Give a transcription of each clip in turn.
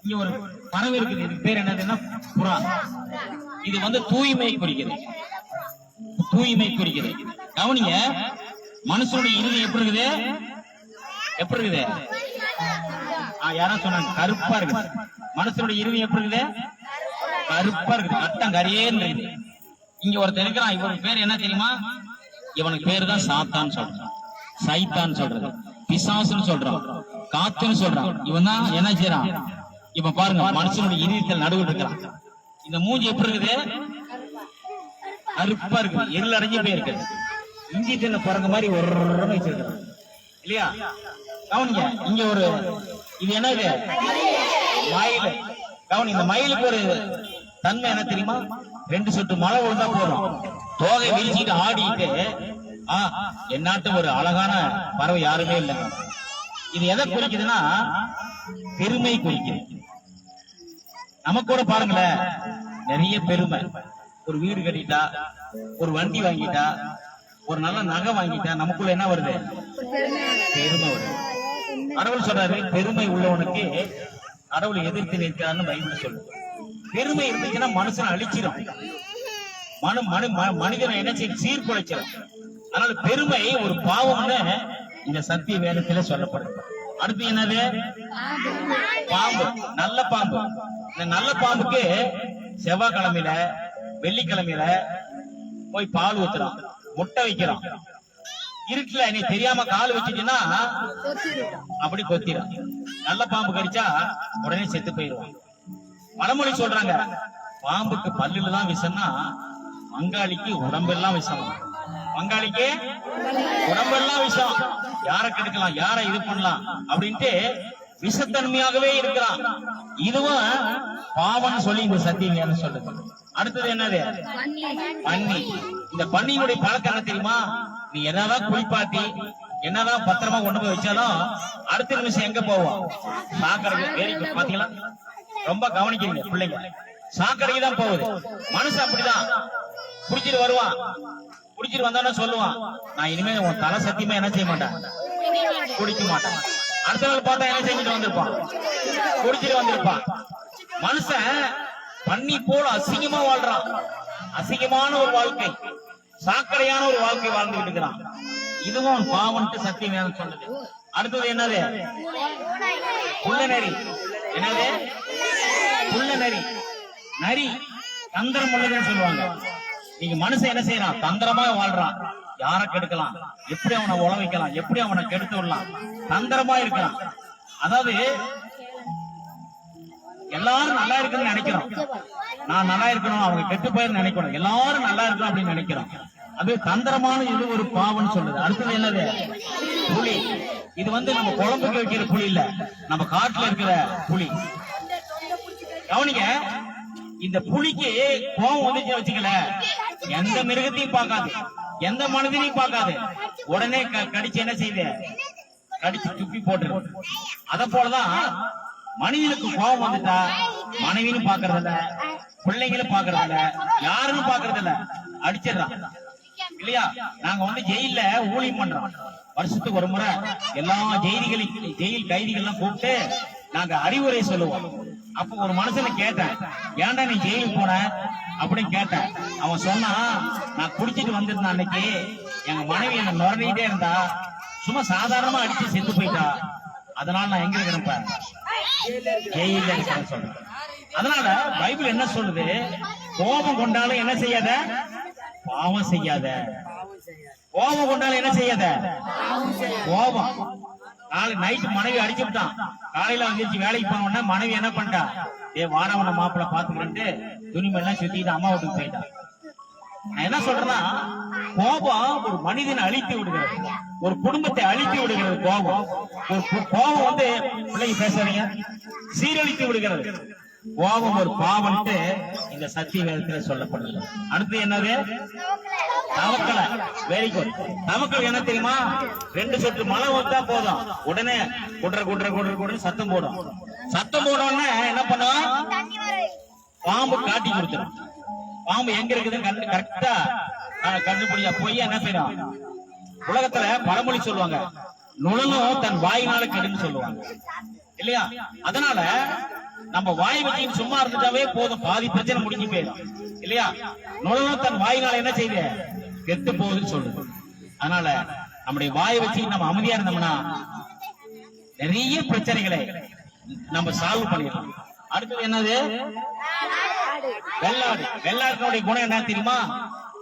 இங்க ஒரு பறவை இருக்குது, இதுக்கு பேர் என்னதுன்னா புறா. இது வந்து தூய்மை குறிக்கிறது, தூய்மை குறிக்கிறது. கவனிங்க, மனுஷனுடைய இருதயம் எப்படி இருக்குது? எப்படி இருக்குது? யாரா சொன்னாங்க கருப்பா இருக்குது. மனுஷனுடைய இருதயம் எப்படி இருக்குது? கருப்பா இருக்குது, ரத்தம் கரியேன்னு இருக்குது. இங்க ஒருத்தர் இருக்கிறான், இவனுக்கு பேர் என்ன தெரியுமா? இவனுக்கு பேரு தான் சாத்தான் சொல்றான், சைத்தான் சொல்றது, பிசாசுன்னு சொல்றான், காத்துன்னு சொல்றான். இவன் தான் என்ன செய்யறான்? இப்ப பாருங்க, மனுஷனுடைய இதயத்தில் நடுவில் இருக்கிறான். இந்த மூஞ்சி எப்படி இருக்குது? கருப்பா இருக்குது, இருள் அடைஞ்சு போயிருக்கு. இஞ்சி தின்ன பிறகு மாதிரி ஒரு வச்சிருக்கிறான் இல்லையா? கவனிங்க, இங்க ஒரு இது என்னது? மயில். கவனி, இந்த மயிலுக்கு ஒரு தன்மை என்ன தெரியுமா? 2 சொட்டு மழை விழுந்தா போதும், தோகை வீழ்ச்சிட்டு ஆடிட்டு என்னாட்டு ஒரு அழகான பறவை யாருமே இல்லைங்க. இது எதை குறிக்குதுன்னா பெருமை குறிக்குது. நமக்கு கூட பாருங்களேன், நிறைய பெருமை. ஒரு வீடு கட்டிட்டா, ஒரு வண்டி வாங்கிட்டா, ஒரு நல்ல நகை வாங்கிட்டா நமக்குள்ள என்ன வருது? பெருமை வருது. கடவுள் சொல்றாரு, பெருமை உள்ளவனுக்கு கடவுளை எதிர்த்து நிற்கிறான்னு பைபிள் சொல்லுது. பெருமை இருந்துச்சுன்னா மனுஷனை அழிச்சிடும், மனிதனை என்ன செய்ய சீர்குலைச்சிடும். அதனால பெருமை ஒரு பாவம்னு இந்த சத்திய வேதத்துல சொல்லப்படுது. அடுத்து என்னது? பாம்பு, நல்ல பாம்பு. இந்த நல்ல பாம்புக்கு செவ்வாய்க்கிழமையில வெள்ளிக்கிழமையில போய் பால் ஊத்துறான், முட்டை வைக்கிறான். இருட்டுல நீ தெரியாம கால் வச்சுட்டீங்கன்னா அப்படி கொத்திடும். நல்ல பாம்பு கடிச்சா உடனே செத்து போயிடுவான். பழமொழி சொல்றாங்க, பாம்புக்கு பல்லுல தான் விஷம்னா பங்காளிக்கு உடம்பெல்லாம் விஷம். பங்காளிக்கு உடம்பெல்லாம் விஷம். யாரை கெடுக்கலாம், யாரை இது பண்ணலாம் அப்படின்ட்டு விஷத்தன்மையாகவே இருக்கிறான். இதுவும் பாவம்னு சொல்லி இந்த சத்தியம் சொல்லுது. அடுத்தது என்னது? பன்னி. இந்த பன்னியினுடைய பழக்கம் என்ன தெரியுமா? நீ என்னதான் குளிப்பாட்டி என்னதான் பத்திரமா கொண்டு போய் வச்சாலும் அடுத்த நிமிஷம் எங்க போவோம்? சாக்கடைக்கு. பாத்தீங்களா? ரொம்ப கவனிக்கிறீங்க பிள்ளைங்க, சாக்கடைக்கு தான் போகுது. மனுஷன் அப்படிதான், குடிச்சிட்டு வருவான், குடிச்சிட்டு வந்தானே சொல்லுவான், நான் இனிமே உன் தலை சத்தியமா என்ன செய்ய மாட்டேன், குடிக்க மாட்டேன். அடுத்த நாள் பார்த்தா என்ன செஞ்சுட்டு வந்திருப்பான்? குடிச்சிட்டு வந்திருப்பான். மனுஷன் பன்னி போல அசிங்கமா வாழ்றான். அசிங்கமான ஒரு வாழ்க்கை, சாக்கடையான ஒரு வாழ்க்கை வாழ்ந்துட்டு இருக்கிறான். இதுவும் பாவன்ட்டு சத்தியம் வேணும் சொல்லுது. அடுத்தது என்னது? புள்ளநரி. என்னது? புள்ளநரி. நரி தந்திரம் உள்ளதுன்னு சொல்லுவாங்க. நீங்க மனுஷன் என்ன செய்யறான்? தந்திரமா வாழ்றான். யாரை கெடுக்கலாம், எப்படி அவனை உழ வைக்கலாம், எப்படி அவனை கெடுத்து விடலாம், தந்திரமா இருக்கலாம். அதாவது எல்லாரும் நல்லா இருக்குன்னு நினைக்கிறோம், நான் நல்லா இருக்கணும், அவங்க கெட்டு போயிரு நினைக்கணும், எல்லாரும் நல்லா இருக்கணும் அப்படின்னு நினைக்கிறோம். அது தந்திரமான இது ஒரு பாவம்னு சொல்லுது. அடுத்தது என்னது? புலி. இது வந்து நம்ம குழம்புக்கு வைக்கிற புலி இல்ல, நம்ம காட்டுல இருக்கிற புலி. கவனிங்க, இந்த புலிக்கு கோவம் வந்துச்சு வச்சுக்கல, எந்த மிருகத்தையும் பார்க்காது, எந்த மனிதனையும் பார்க்காது, உடனே கடிச்சு என்ன செய்யுது? கடிச்சு துப்பி போட்டுரு. அத போலதான் மனிதனுக்கு கோபம் வந்துட்டா மனைவியும் பாக்குறது இல்ல, பிள்ளைங்களும் பாக்குறது இல்ல, யாருன்னு பாக்குறது இல்ல, அடிச்சிடறான் இல்லையா? நாங்க வந்து ஜெயில ஊழியம் பண்றோம். வருஷத்துக்கு ஒரு முறை எல்லா ஜெயில் கைதிகள் கூப்பிட்டு நாங்க அறிவுரை சொல்லுவோம். அப்ப ஒரு மனுஷனை கேட்டேன், ஏன்டா நீ ஜெயிலுக்கு போன அப்படின்னு கேட்டேன். அவன் சொன்னா, நான் குடிச்சிட்டு வந்திருந்தேன் அன்னைக்கு, எங்க மனைவி என்ன நுரண்டிட்டே இருந்தா, சும்மா சாதாரணமா அடிச்சு செத்து போயிட்டா, அதனால நான் எங்க இருக்கிறேன், ஜெயில இருக்கிறேன் சொல்றேன். அதனால பைபிள் என்ன சொல்லுது? கோபம் கொண்டாலும் என்ன செய்யாத, பாவம் செய்யாத. கோபம் கொண்டாலும் என்ன செய்யாத, கோபம். நாளை நைட்டு மனைவி அடிச்சு விட்டான், காலையில வந்துச்சு வேலைக்கு போன மனைவி என்ன பண்ணிட்டா, வாடவன மாப்பிள்ள பாத்துக்கிறேன்ட்டு துணிமெல்லாம் சுத்திட்டு அம்மா வீட்டுக்கு போயிட்டான். நான் என்ன சொல்றேன்னா, கோபம் ஒரு மனிதனை அழித்து விடுகிறது, ஒரு குடும்பத்தை அழித்து விடுகிறது. கோபம் கோபம் வந்து பிள்ளைங்க பேசுறீங்க, சீரழித்து விடுகிறது. கோபம் ஒரு பாவம்ட்டு இந்த சத்திய வேதத்துல சொல்லப்படுது. அடுத்து என்னது? தவக்கலை. Very good. தவக்கலை என்ன தெரியுமா? 2 சொட்டு மழை வந்தா போதும், உடனே குடுற சத்தம் போடும். சத்தம் போடணும்னா என்ன பண்ணுவோம்? பாம்பு காட்டி கொடுத்துரும். பாம்பு எங்க இருக்குதுன்னு கரெக்டா கண்டுபிடிச்சா போய் என்ன செய்யணும்? உலகத்துல பழமொழி சொல்லுவாங்க, நுழலும் தன் வாயினால கெடுன்னு சொல்லுவாங்க இல்லையா? அதனால நம்ம வாய் வச்சு சும்மா இருந்துட்டாவே போதும், பாதி பிரச்சனை முடிஞ்சு போயிடும் இல்லையா? நுழலும் தன் வாயினால என்ன செய்யுது? கெட்டு போகுதுன்னு சொல்லுது. அதனால நம்முடைய வாயை வச்சு நம்ம அமைதியா இருந்தோம்னா நிறைய பிரச்சனைகளை நம்ம சால்வ் பண்ணிடலாம். அடுத்தது என்னது? வெள்ளாடு. வெள்ளாட்டினுடைய குணம் என்ன தெரியுமா?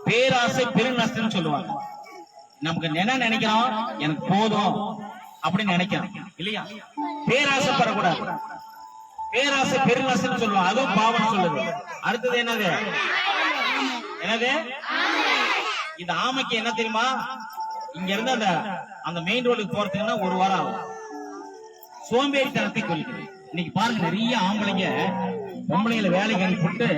பேராசை பெருநஷ்டம் சொல்லுவாங்க. நமக்கு என்ன நினைக்கிறோம்? எனக்கு போதும் அப்படின்னு நினைக்கிறோம் இல்லையா? பேராசை பெறக்கூடாது. பேராசை பெருநஷ்டம் சொல்லுவாங்க, அதுவும் பாவம் சொல்லுது. அடுத்தது என்னது? என்னது? இந்த ஆமைக்கு என்ன தெரியுமா? இங்க இருந்து அந்த மெயின் ரோடுக்கு போறதுக்குன்னா 1 வாரம் ஆகும். சோம்பேறித்தனத்தை குறிக்குது. இன்னைக்கு பாருங்க, நிறைய ஆம்பளைங்க பொம்பளைங்களை வேலைக்கு அனுப்பிட்டு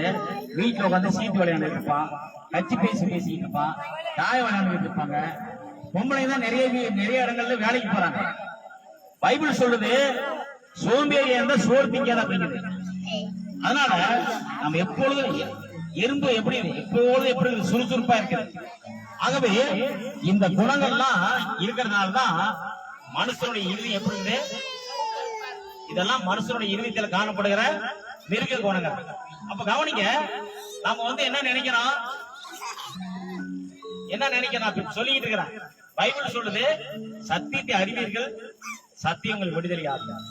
வீட்டுல உட்காந்து சீட்டு விளையாண்டு இருப்பான், கட்சி பேசிட்டு இருப்பான், தாய விளையாண்டு இருப்பாங்க. பொம்பளை தான் நிறைய இடங்கள்ல வேலைக்கு போறாங்க. பைபிள் சொல்லுது சோம்பேறியா இருந்தா சோறு திங்காத அப்படிங்குது. அதனால நம்ம எப்பொழுதும் எறும்பு எப்பொழுதும் எப்படி சுறுசுறுப்பா இருக்கிறது. ஆகவே இந்த குணங்கள்லாம் இருக்கிறதுனாலதான் மனுஷனுடைய இறுதி எப்படி இருக்கு? இதெல்லாம் மனுஷனுடைய இறுதியில் காணப்படுகிற மிருக குணங்கள். அப்ப கவனிங்க, நாம என்ன நினைக்கிறோம் அப்படின்னு சொல்லிட்டு இருக்கிறான். பைபிள் சொல்லுது, சத்தியத்தை அறிவீர்கள், சத்தியம் உங்களுக்கு விடுதலை ஆகும்.